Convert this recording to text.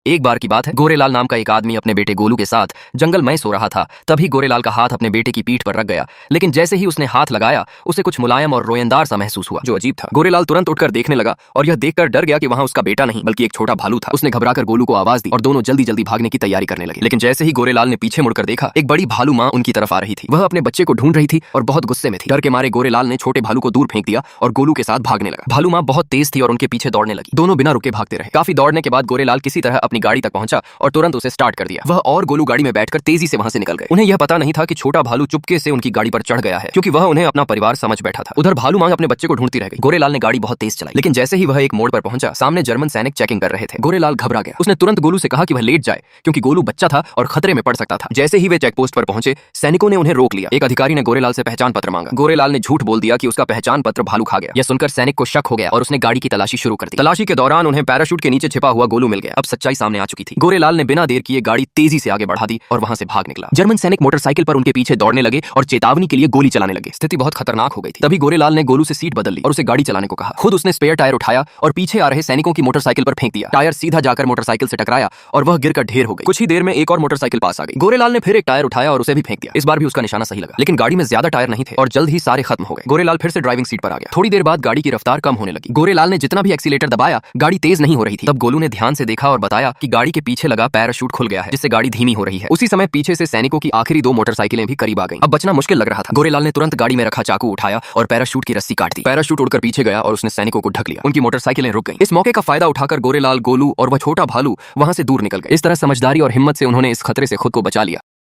एक बार की बात है, गोरेलाल नाम का एक आदमी अपने बेटे गोलू के साथ जंगल में सो रहा था। तभी गोरेलाल का हाथ अपने बेटे की पीठ पर रख गया, लेकिन जैसे ही उसने हाथ लगाया उसे कुछ मुलायम और रोएंदार सा महसूस हुआ, जो अजीब था। गोरेलाल तुरंत उठकर देखने लगा और यह देखकर डर गया कि वहां उसका बेटा नहीं बल्कि एक छोटा भालू था। उसने घबराकर गोलू को आवाज दी और दोनों जल्दी जल्दी भागने की तैयारी करने लगे। लेकिन जैसे ही गोरेलाल ने पीछे मुड़कर देखा, एक बड़ी भालू माँ उनकी तरफ आ रही थी। वह अपने बच्चे को ढूंढ रही थी और बहुत गुस्से में थी। डर के मारे गोरेलाल ने छोटे भालू को दूर फेंक दिया और गोलू के साथ भागने लगा। भालू माँ बहुत तेज थी और उनके पीछे दौड़ने लगी। दोनों बिना रुके भागते रहे। काफी दौड़ने के बाद गोरेलाल किसी तरह अपनी गाड़ी तक पहुंचा और तुरंत उसे स्टार्ट कर दिया। वह और गोलू गाड़ी में बैठकर तेजी से वहां से निकल गए। उन्हें यह पता नहीं था कि छोटा भालू चुपके से उनकी गाड़ी पर चढ़ गया है, क्योंकि वह उन्हें अपना परिवार समझ बैठा था। उधर भालू माँ अपने बच्चे को ढूंढती रह गई। गोरेलाल ने गाड़ी बहुत तेज चलाई, लेकिन जैसे ही वह एक मोड़ पर पहुंचा, सामने जर्मन सैनिक चेकिंग कर रहे थे। गोरेलाल घबरा गया। उसने तुरंत गोलू से कहा कि वह लेट जाए, क्योंकि गोलू बच्चा था और खतरे में पड़ सकता था। जैसे ही वे चेक पोस्ट पर पहुंचे, सैनिकों ने उन्हें रोक लिया। एक अधिकारी ने गोरेलाल से पहचान पत्र मांगा। गोरेलाल ने झूठ बोल दिया कि उसका पहचान पत्र भालू खा गया। यह सुनकर सैनिक को शक हो गया और उसने गाड़ी की तलाशी शुरू कर दी। तलाशी के दौरान उन्हें पैराशूट के नीचे छिपा हुआ गोलू मिल गया। अब सच्चाई सामने आ चुकी थी। गोरेलाल ने बिना देर किए गाड़ी तेजी से आगे बढ़ा दी और वहां से भाग निकला। जर्मन सैनिक मोटरसाइकिल पर उनके पीछे दौड़ने लगे और चेतावनी के लिए गोली चलाने लगे। स्थिति बहुत खतरनाक हो गई थी। तभी गोरेलाल ने गोलू से सीट बदल ली और उसे गाड़ी चलाने को कहा। खुद उसने स्पेयर टायर उठाया और पीछे आ रहे सैनिकों की मोटरसाइकिल पर फेंक दिया। टायर सीधा जाकर मोटरसाइकिल से टकराया और वह गिरकर ढेर हो गई। कुछ ही देर में एक और मोटरसाइकिल पास आ गई। गोरेलाल ने फिर एक टायर उठाया और उसे भी फेंक दिया। इस बार भी उसका निशाना सही लगा, लेकिन गाड़ी में ज्यादा टायर नहीं थे और जल्द ही सारे खत्म हो गए। गोरेलाल फिर से ड्राइविंग सीट पर आ गया। थोड़ी देर बाद गाड़ी की रफ्तार कम होने लगी। गोरेलाल ने जितना भी एक्सीलेटर दबाया, गाड़ी तेज नहीं हो रही थी। तब गोलू ने ध्यान से देखा और बताया कि गाड़ी के पीछे लगा पैराशूट खुल गया है, जिससे गाड़ी धीमी हो रही है। उसी समय पीछे से सैनिकों की आखिरी दो मोटरसाइकिलें भी करीब आ गईं। अब बचना मुश्किल लग रहा था। गोरेलाल ने तुरंत गाड़ी में रखा चाकू उठाया और पैराशूट की रस्सी काट दी। पैराशूट उड़कर पीछे गया और उसने सैनिकों को ढक लिया। उनकी मोटरसाइकिलें रुक गईं। इस मौके का फायदा उठाकर गोरेलाल, गोलू और वह छोटा भालू वहां से दूर निकल गए। इस तरह समझदारी और हिम्मत से उन्होंने इस खतरे से खुद को बचा लिया।